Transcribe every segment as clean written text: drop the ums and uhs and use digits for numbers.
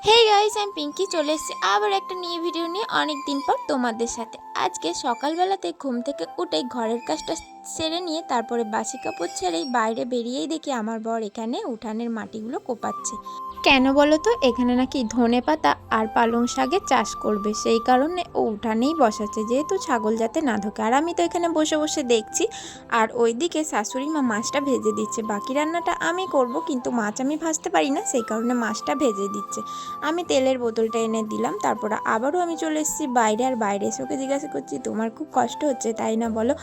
Hey guys, আমি পিঙ্কি চলে এসেছি আবার একটা নিউ ভিডিও নিয়ে অনেক দিন পর তোমাদের সাথে। আজকে সকালবেলাতে ঘুম থেকে উঠেই ঘরের কাজটা সেরে নিয়ে তারপরে বাসি কাপড় ছেড়েই বাইরে বেরিয়েই দেখি আমার বর এখানে উঠানের মাটিগুলো কোপাচ্ছে। কেন বলো তো, এখানে নাকি ধনে পাতা আর পালং শাকের চাষ করবে, সেই কারণে ও উঠানেই বসাচ্ছে যেহেতু ছাগল যাতে না ঢোকে। আর আমি তো এখানে বসে বসে দেখছি, আর ওইদিকে শাশুড়ি মা মাছটা ভেজে দিচ্ছে। বাকি রান্নাটা আমি করব, কিন্তু মাছ আমি ভাজতে পারি না, সেই কারণে মাছটা ভেজে দিচ্ছে। আমি তেলের বোতলটা এনে দিলাম, তারপরে আবারও আমি চলে এসেছি বাইরে। আর বাইরে এসে ওকে জিজ্ঞাসা করছি, তোমার খুব কষ্ট হচ্ছে তাই না বলো?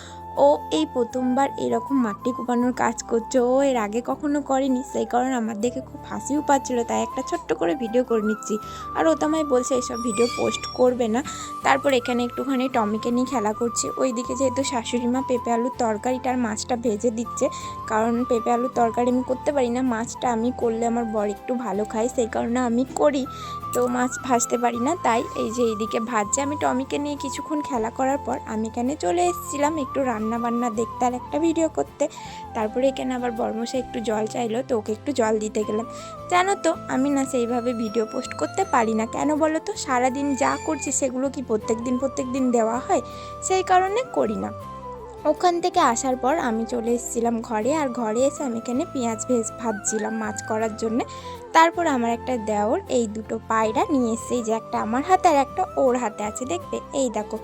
ও এই প্রথমবার এরকম মাটি কোপানোর কাজ করছে, ও এর আগে কখনো করেনি, সেই কারণে আমার দেখে খুব হাসিও পাচ্ছিলো, তাই একটা ছোট্ট করে ভিডিও করে নিচ্ছি। আর ও তো আমায় বলছে এইসব ভিডিও পোস্ট করবে না। তারপর এখানে একটুখানি টমিকে নিয়ে খেলা করছি। ওইদিকে যেহেতু শাশুড়ি মা পেঁপে আলুর তরকারিটার মাছটা ভেজে দিচ্ছে, কারণ পেঁপে আলুর তরকারি আমি করতে পারি না, মাছটা আমি করলে আমার বর একটু ভালো খায়, সেই কারণে আমি করি, তো মাছ ভাজতে পারি না। তাই এই যে এইদিকে ভাজছে। আমি টমিকে নিয়ে কিছুক্ষণ খেলা করার পর আমি এখানে চলে এসেছিলাম একটু রান্না বান্না দেখতে আর একটা ভিডিও করতে। তারপরে এখানে আবার বর্মশাই একটু জল চাইলো, তো ওকে একটু জল দিতে গেলাম। জানো তো, আমি না সেইভাবে ভিডিও পোস্ট করতে পারি না। কেন বলো তো, সারাদিন যা করছি সেগুলো কি প্রত্যেক দিন দেওয়া হয়, সেই কারণে করি না। ওখান থেকে আসার পর আমি চলে এসেছিলাম ঘরে, আর ঘরে এসে আমি এখানে পেঁয়াজ ভাজছিলাম মাছ করার জন্যে। তারপর আমার একটা দেওর এই দুটো পায়রা নিয়ে এসছে, যে একটা আমার হাতে আর একটা ওর হাতে আছে, দেখবে এই দেখো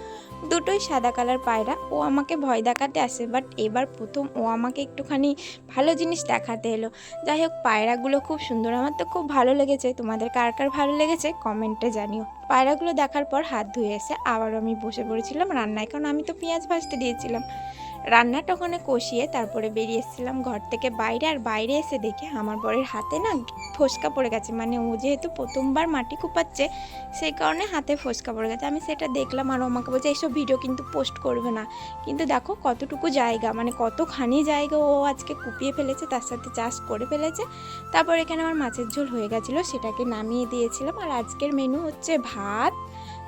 দুটোই সাদা কালার পায়রা। ও আমাকে ভয় দেখাতে আসে, বাট এবার প্রথম ও আমাকে একটুখানি ভালো জিনিস দেখাতে এলো। যাই হোক, পায়রাগুলো খুব সুন্দর, আমার তো খুব ভালো লেগেছে। তোমাদের কার কার ভালো লেগেছে কমেন্টে জানিও। পায়রাগুলো দেখার পর হাত ধুয়ে এসে আবার আমি বসে পড়েছিলাম রান্নায়, কারণ আমি তো পেঁয়াজ ভাজতে দিয়েছিলাম। রান্নাটা ওখানে কষিয়ে তারপরে বেরিয়ে এসেছিলাম ঘর থেকে বাইরে। আর বাইরে এসে দেখে আমার বরের হাতে না ফোসকা পড়ে গেছে, মানে ও যেহেতু প্রথমবার মাটি কুপাচ্ছে, সেই কারণে হাতে ফোসকা পড়ে গেছে। আমি সেটা দেখলাম, আর আমাকে বলছে এইসব ভিডিও কিন্তু পোস্ট করবে না। কিন্তু দেখো কতটুকু জায়গা, মানে কতখানি জায়গা ও আজকে কুপিয়ে ফেলেছে, তার সাথে চাষ করে ফেলেছে। তারপর এখানে আমার মাছের ঝোল হয়ে গেছিলো, সেটাকে নামিয়ে দিয়েছিলাম। আর আজকের মেনু হচ্ছে ভাত,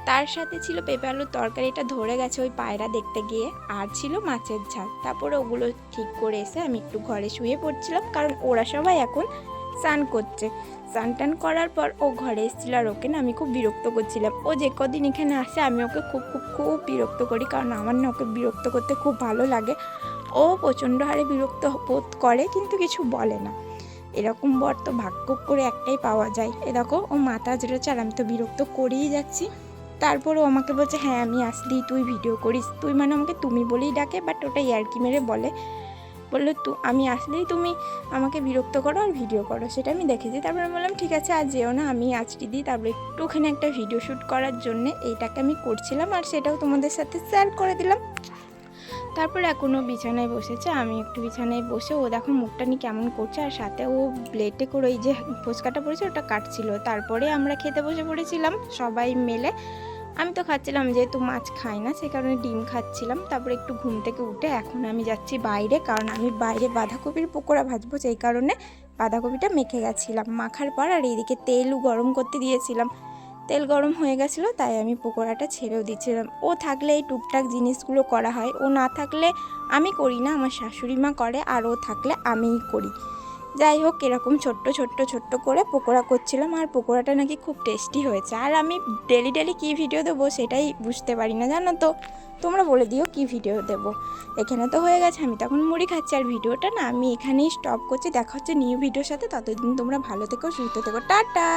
তার সাথে ছিল পেঁপে আলুর তরকারিটা ধরে গেছে ওই পায়রা দেখতে গিয়ে, আর ছিল মাছের ঝাল। তারপরে ওগুলো ঠিক করে এসে আমি একটু ঘরে শুয়ে পড়ছিলাম, কারণ ওরা সবাই এখন স্নান করছে। স্নান টান করার পর ও ঘরে এসেছিল, আর ওকে না আমি খুব বিরক্ত করছিলাম। ও যে কদিন এখানে আসে আমি ওকে খুব খুব খুব বিরক্ত করি, কারণ আমার না ওকে বিরক্ত করতে খুব ভালো লাগে। ও প্রচণ্ড হারে বিরক্ত বোধ করে, কিন্তু কিছু বলে না। এরকম বর তো ভাগ্য করে একটাই পাওয়া যায়। এ দেখো ও মাথা জেড়েছে, আর আমি তো বিরক্ত করেই যাচ্ছি। তারপরও আমাকে বলছে, হ্যাঁ আমি আসলেই তুই ভিডিও করিস। তুই মানে আমাকে তুমি বলেই ডাকে, বাট ওটা ইয়ার্কি মেরে বললো আমি আসলেই তুমি আমাকে বিরক্ত করো আর ভিডিও করো, সেটা আমি দেখেছি। তারপরে আমি বললাম ঠিক আছে, আর যেও না, আমি আজকে দিই। তারপরে একটুখানি একটা ভিডিও শ্যুট করার জন্যে এইটাকে আমি করছিলাম, আর সেটাও তোমাদের সাথে শেয়ার করে দিলাম। তারপর এখনও বিছানায় বসেছে, আমি একটু বিছানায় বসে, ও দেখো মুখটা নিয়ে কেমন করছে, আর সাথে ও ব্লেডে করে ওই যে ফোসকাটা পড়েছে ওটা কাটছিল। তারপরে আমরা খেতে বসে পড়েছিলাম সবাই মিলে। আমি তো খাচ্ছিলাম, যেহেতু মাছ খাই না সেই কারণে ডিম খাচ্ছিলাম। তারপরে একটু ঘুম থেকে উঠে এখন আমি যাচ্ছি বাইরে, কারণ আমি বাইরে বাঁধাকপির পকোড়া ভাজবো, সেই কারণে বাঁধাকপিটা মেখে গেছিলাম। মাখার পর আর এইদিকে তেলও গরম করতে দিয়েছিলাম, তেল গরম হয়ে গেছিলো, তাই আমি পকোড়াটা ছেড়েও দিচ্ছিলাম। ও থাকলে এই টুকটাক জিনিসগুলো করা হয়, ও না থাকলে আমি করি না, আমার শাশুড়ি মা করে, আর ও থাকলে আমিই করি। যাই হোক, এরকম ছোট্ট ছোট্ট ছোট্ট করে পকোড়া করছিলাম, আর পকোড়াটা নাকি খুব টেস্টি হয়েছে। আর আমি ডেলি ডেলি কী ভিডিও দেবো সেটাই বুঝতে পারি না, জানো তো। তোমরা বলে দিও কী ভিডিও দেবো। এখানে তো হয়ে গেছে, আমি তখন মুড়ি খাচ্ছি, আর ভিডিওটা না আমি এখানেই স্টপ করছি। দেখা হচ্ছে নিউ ভিডিওর সাথে, ততদিন তোমরা ভালো থেকো, সুস্থ থেকো, টাটা।